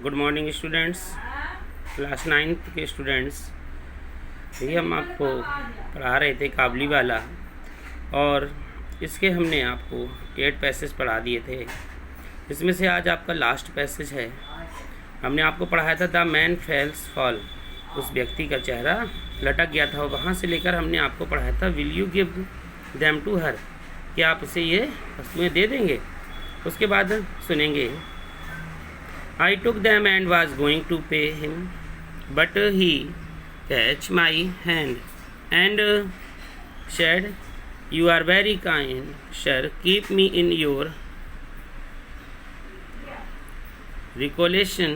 Good morning students, class 9th के students. ये हम आपको पढ़ा रहे थे काबली वाला, और इसके हमने आपको 8 पैसेज पढ़ा दिए थे। इसमें से आज आपका लास्ट पैसेज है। हमने आपको पढ़ाया था द मैन फेल्स फॉल, उस व्यक्ति का चेहरा लटक गया था। वहाँ से लेकर हमने आपको पढ़ाया था will you give them to her, कि आप उसे ये वस्तुएँ दे देंगे। उसके बाद सुनेंगे I took them and was going to pay him, but he catch my hand and said, "You are very kind, sir. Keep me in your recollection."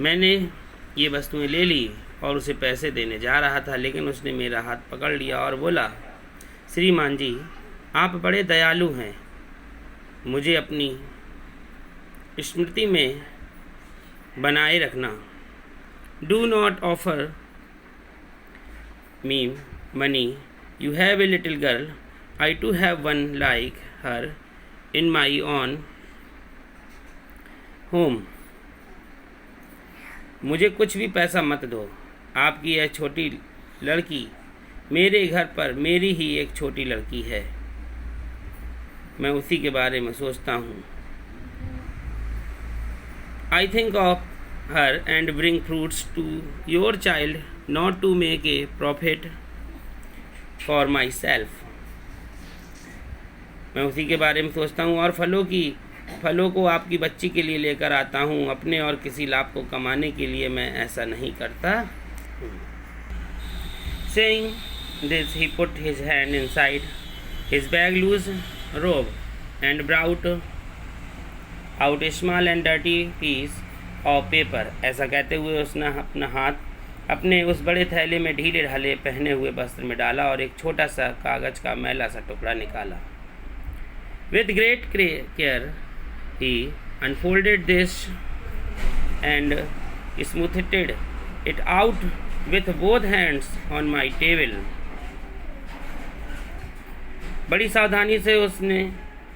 मैंने ये वस्तुएं ले ली और उसे पैसे देने जा रहा था, लेकिन उसने मेरा हाथ पकड़ लिया और बोला, श्रीमान जी, आप बड़े दयालु हैं, मुझे अपनी स्मृति में बनाए रखना। Do not offer me money, you have a little girl, I too have one like her in my own home. मुझे कुछ भी पैसा मत दो, आपकी यह छोटी लड़की मेरे घर पर मेरी ही एक छोटी लड़की है, मैं उसी के बारे में सोचता हूँ। I think of her and bring fruits to your child, not to make a profit for myself. मैं उसी के बारे में सोचता हूँ और फलों को आपकी बच्ची के लिए लेकर आता हूँ, अपने और किसी लाभ को कमाने के लिए मैं ऐसा नहीं करता। Saying this, he put his hand inside his bag loose robe and brought out a small and dirty piece of paper. ऐसा कहते हुए उसने अपना हाथ अपने उस बड़े थैले में ढीले ढाले पहने हुए वस्त्र में डाला और एक छोटा सा कागज का मैला सा टुकड़ा निकाला। With great care he unfolded this and smoothed it out with both hands on my table. बड़ी सावधानी से उसने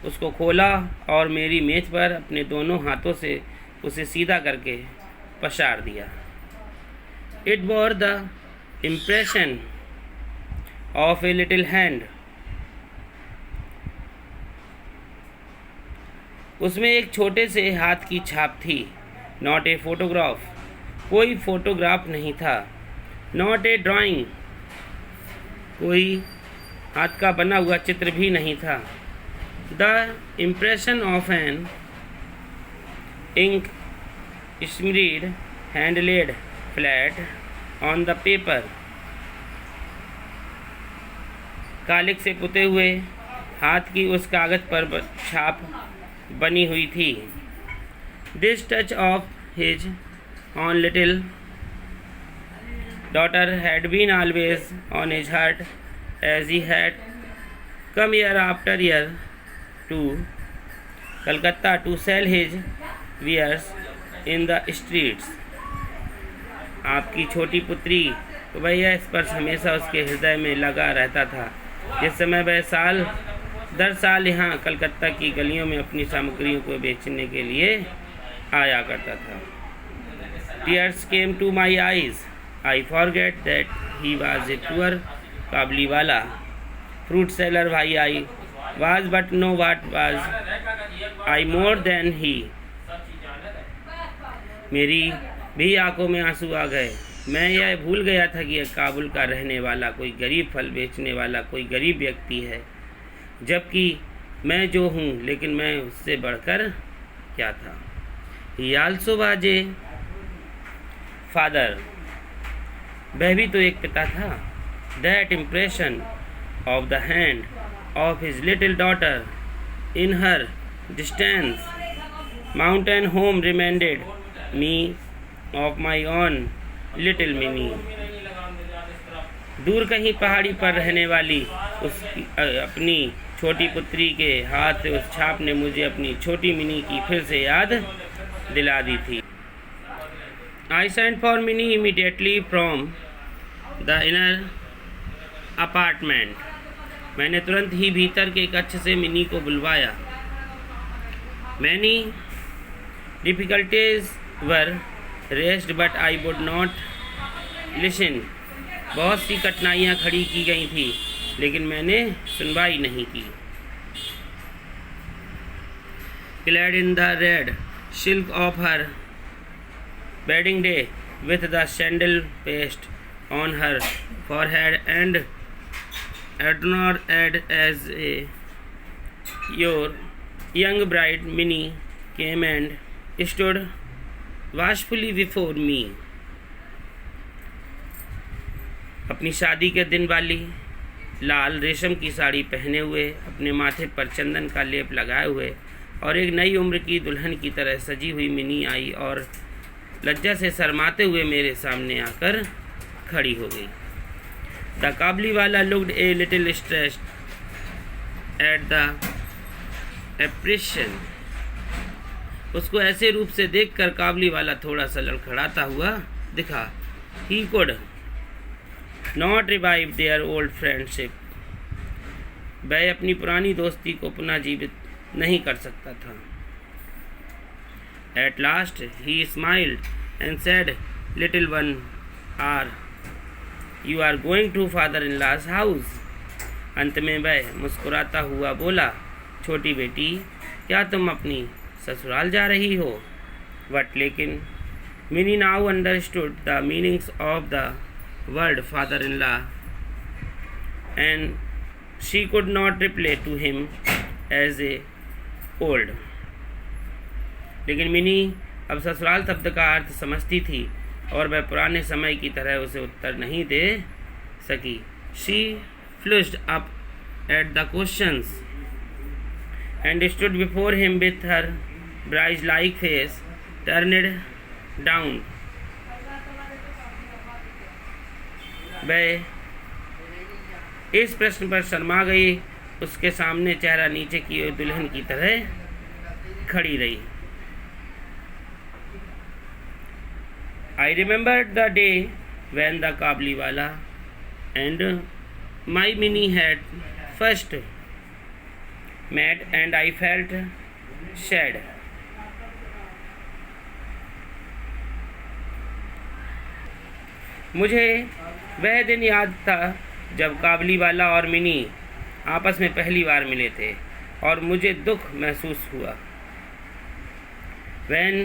उसको खोला और मेरी मेज पर अपने दोनों हाथों से उसे सीधा करके पसार दिया। It bore the impression of a little hand. उसमें एक छोटे से हाथ की छाप थी। नॉट ए फोटोग्राफ, कोई फोटोग्राफ नहीं था। नॉट ए ड्राइंग, कोई हाथ का बना हुआ चित्र भी नहीं था। The impression of an ink smeared hand laid flat on the paper. कालिक से पुते हुए हाथ की उस कागज पर छाप बनी हुई थी। This touch of his own little daughter had been always on his heart, as he had come year after year to Calcutta to sell his wares in the streets. आपकी छोटी पुत्री तो भैया स्पर्श हमेशा उसके हृदय में लगा रहता था, जिस समय वह साल दर साल यहाँ कलकत्ता की गलियों में अपनी सामग्रियों को बेचने के लिए आया करता था। Tears came to my eyes. I forget that he was a poor काबली वाला fruit seller. भाई I was but no what was I more than he. मेरी भी आंखों में आंसू आ गए। मैं यह भूल गया था कि यह काबुल का रहने वाला कोई गरीब फल बेचने वाला कोई गरीब व्यक्ति है, जबकि मैं जो हूँ, लेकिन मैं उससे बढ़कर क्या था। He also was a father. वह भी तो एक पिता था। That impression of the hand of his little daughter in her distant mountain home reminded me of my own little Minnie. दूर कहीं पहाड़ी पर रहने वाली उस अपनी छोटी पुत्री के हाथ से उस छाप ने मुझे अपनी छोटी मिनी की फिर से याद दिला दी थी। I sent for Minnie immediately from the inner apartment. मैंने तुरंत ही भीतर के कक्ष से मिनी को बुलवाया। Many Difficulties were raised but I would not listen. बहुत सी कठिनाइयाँ खड़ी की गई थी लेकिन मैंने सुनवाई नहीं की. Clad in the red silk of her wedding day, with the sandal paste on her forehead and adorned as a your young bride Minnie came and stood watchfully before me. अपनी शादी के दिन वाली लाल रेशम की साड़ी पहने हुए, अपने माथे पर चंदन का लेप लगाए हुए और एक नई उम्र की दुल्हन की तरह सजी हुई मिनी आई और लज्जा से शर्माते हुए मेरे सामने आकर खड़ी हो गई. The Kabuliwala looked a little stressed at the apparition. उसको ऐसे रूप से देखकर काबलीवाला थोड़ा सा लड़खड़ाता हुआ दिखा. He could not revive their old friendship. वह अपनी पुरानी दोस्ती को पुनः जीवित नहीं कर सकता था. At last he smiled and said, little one, you are going to father in law's house. अंत में वह मुस्कुराता हुआ बोला, छोटी बेटी, क्या तुम अपनी ससुराल जा रही हो? बट लेकिन Mini now understood the meanings of the word father in law and she could not reply to him as a old. लेकिन मिनी अब ससुराल शब्द का अर्थ समझती थी और वह पुराने समय की तरह उसे उत्तर नहीं दे सकी. She flushed up at the questions and stood before him with her bride-like face turned down. वह इस प्रश्न पर शर्मा गई. उसके सामने चेहरा नीचे की ओर दुल्हन की तरह खड़ी रही. I remembered the day when the Kabliwala and my Minnie had first met and I felt sad. मुझे वह दिन याद था जब काबलीवाला और मिनी आपस में पहली बार मिले थे और मुझे दुख महसूस हुआ. When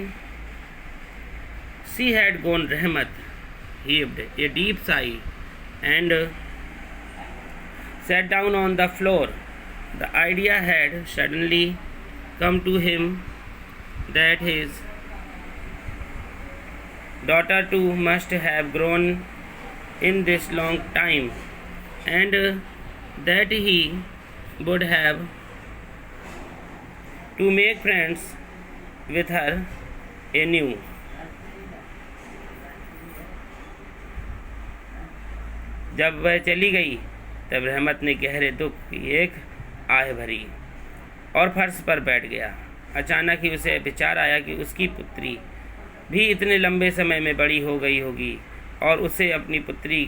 she had gone, Rahmat heaved a deep sigh and sat down on the floor. The idea had suddenly come to him that his daughter too must have grown in this long time, and that he would have to make friends with her anew. जब वह चली गई तब रहमत ने गहरे दुख की एक आह भरी और फर्श पर बैठ गया. अचानक ही उसे विचार आया कि उसकी पुत्री भी इतने लंबे समय में बड़ी हो गई होगी और उसे अपनी पुत्री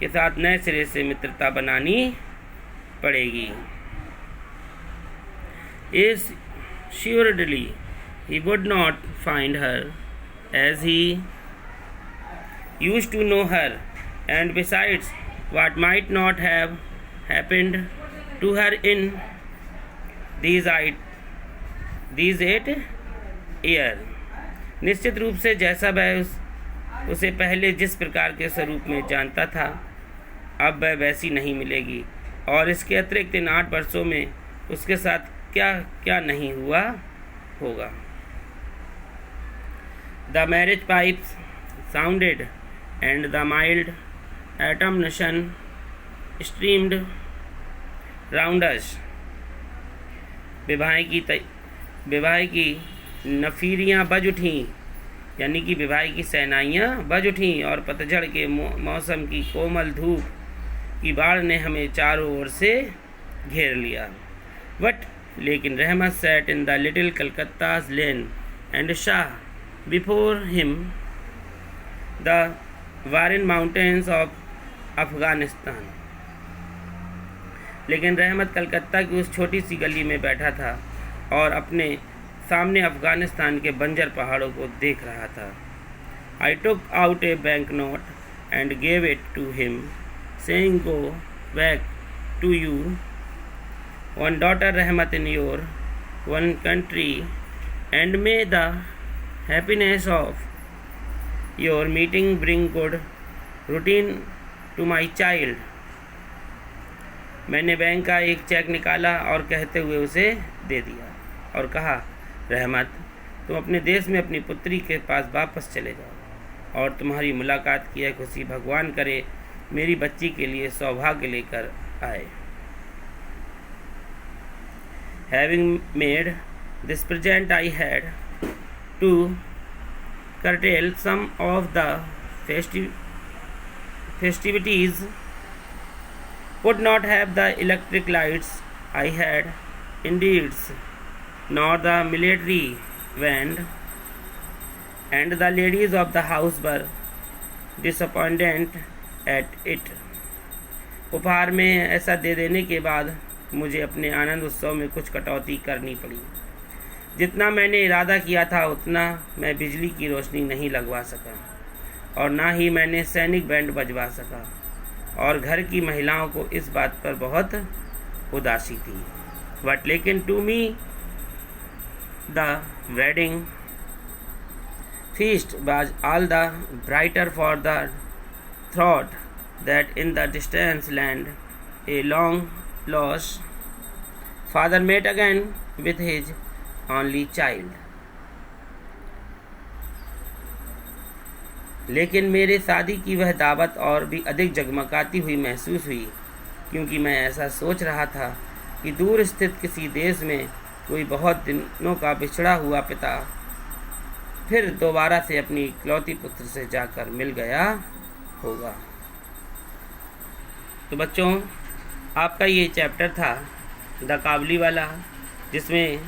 के साथ नए सिरे से मित्रता बनानी पड़ेगी. Assuredly he would not find her as he used to know her, and besides, what might not have happened to her in these 8 years. निश्चित रूप से जैसा वह उसे पहले जिस प्रकार के स्वरूप में जानता था, अब वह वैसी नहीं मिलेगी और इसके अतिरिक्त इन 8 वर्षों में उसके साथ क्या क्या नहीं हुआ होगा. The marriage pipes sounded and the mild autumn sun streamed round us. विवाह की नफीरियाँ बज उठीं, यानी कि विवाह की सहनाइयाँ बज उठीं और पतझड़ के मौसम की कोमल धूप की बाढ़ ने हमें चारों ओर से घेर लिया. बट लेकिन रहमत sat in the little Calcutta's lane and saw before him the barren mountains of Afghanistan. लेकिन रहमत कलकत्ता की उस छोटी सी गली में बैठा था और अपने सामने अफ़गानिस्तान के बंजर पहाड़ों को देख रहा था। I took out a bank note and gave it to him, saying go back to you one daughter Rahmat in your one country and may the happiness of your meeting bring good routine to my child. मैंने bank का एक check निकाला और कहते हुए उसे दे दिया और कहा, रहमत, तुम अपने देश में अपनी पुत्री के पास वापस चले जाओ और तुम्हारी मुलाकात की यह खुशी भगवान करे मेरी बच्ची के लिए सौभाग्य लेकर आए। Having made this present, I had to curtail some of the festivities, could not have the electric lights I had indeed, nor the military band, and the ladies of the house were disappointed at it. उपहार में ऐसा दे देने के बाद मुझे अपने आनंद उत्सव में कुछ कटौती करनी पड़ी। जितना मैंने इरादा किया था उतना मैं बिजली की रोशनी नहीं लगवा सका और ना ही मैंने सैनिक बैंड बजवा सका और घर की महिलाओं को इस बात पर बहुत उदासी थी। बट लेकिन to me the wedding feast was all the brighter for the thought that in the distant land a long lost father met again with his only child. लेकिन मेरे शादी की वह दावत और भी अधिक जगमगाती हुई महसूस हुई, क्योंकि मैं ऐसा सोच रहा था कि दूर स्थित किसी देश में कोई बहुत दिनों का बिछड़ा हुआ पिता फिर दोबारा से अपनी इकलौती पुत्र से जाकर मिल गया होगा। तो बच्चों, आपका ये चैप्टर था द काबली वाला, जिसमें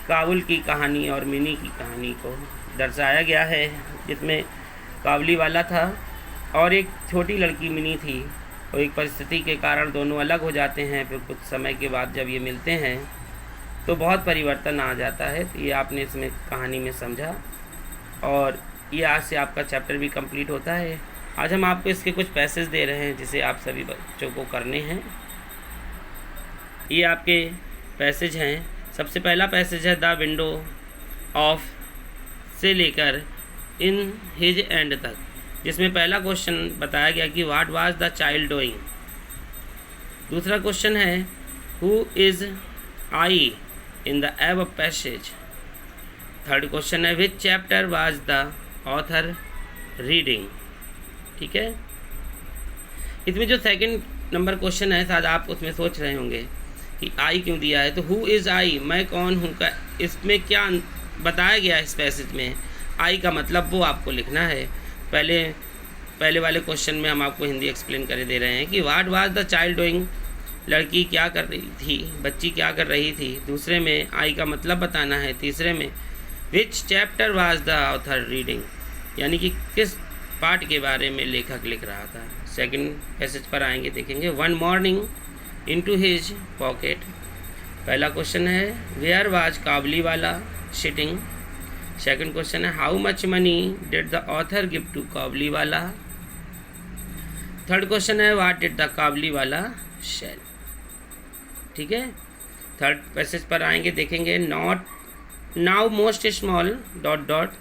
काबुल की कहानी और मिनी की कहानी को दर्शाया गया है, जिसमें काबली वाला था और एक छोटी लड़की मिनी थी और एक परिस्थिति के कारण दोनों अलग हो जाते हैं। फिर कुछ समय के बाद जब ये मिलते हैं तो बहुत परिवर्तन आ जाता है। तो ये आपने इसमें कहानी में समझा और ये आज से आपका चैप्टर भी कंप्लीट होता है। आज हम आपको इसके कुछ पैसेज दे रहे हैं जिसे आप सभी बच्चों को करने हैं। ये आपके पैसेज हैं। सबसे पहला पैसेज है द विंडो ऑफ से लेकर इन हिज एंड तक, जिसमें पहला क्वेश्चन बताया गया कि what was the child doing. दूसरा क्वेश्चन है who is I in the above passage. Third question है which chapter was the author reading. ठीक है, इसमें जो सेकंड नंबर क्वेश्चन है शायद आप उसमें सोच रहे होंगे कि आई क्यों दिया है, तो हु इज़ आई, मैं कौन हूँ का इसमें क्या बताया गया है। इस पैसेज में आई का मतलब वो आपको लिखना है। पहले वाले क्वेश्चन में हम आपको हिंदी एक्सप्लेन कर दे रहे हैं कि what was the child doing, लड़की क्या कर रही थी, बच्ची क्या कर रही थी। दूसरे में आई का मतलब बताना है। तीसरे में विच chapter was the author reading, यानी कि किस पार्ट के बारे में लेखक लिख रहा था। सेकंड पैसेज पर आएंगे, देखेंगे one morning into his pocket. पहला क्वेश्चन है where was Kabuliwala sitting. Second question है how much money did the author give to Kabuliwala. Third question है what did the Kabuliwala sell. ठीक है, थर्ड पैसेज पर आएंगे, देखेंगे not now most small dot dot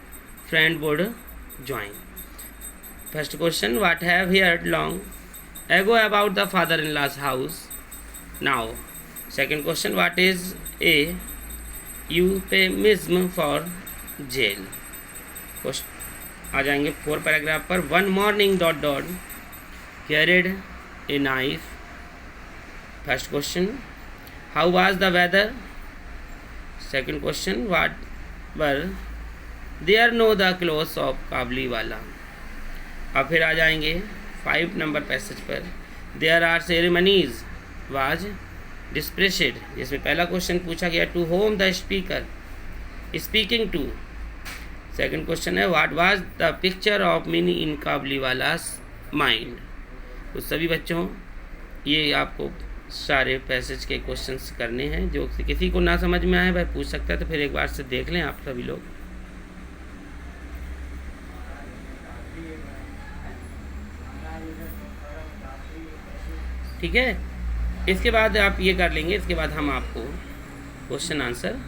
friend would join. First question what have heard long ago about the father in law's house now. Second question what is a euphemism for jail. आ जाएंगे four paragraph पर। One morning dot dot carried a knife. First question how was the weather. Second question what were there no the clothes of Kabuliwala. अब फिर आ जाएंगे 5 number passage पर। There are ceremonies was dispersed, जिसमें पहला क्वेश्चन पूछा गया to whom the speaker speaking to. Second question है what was the picture of Mini in काबली वालास mind. तो सभी बच्चों ये आपको सारे पैसेज के क्वेश्चंस करने हैं। जो किसी को ना समझ में आए भाई पूछ सकता है, तो फिर एक बार से देख लें आप सभी लोग। ठीक है, इसके बाद आप ये कर लेंगे, इसके बाद हम आपको क्वेश्चन आंसर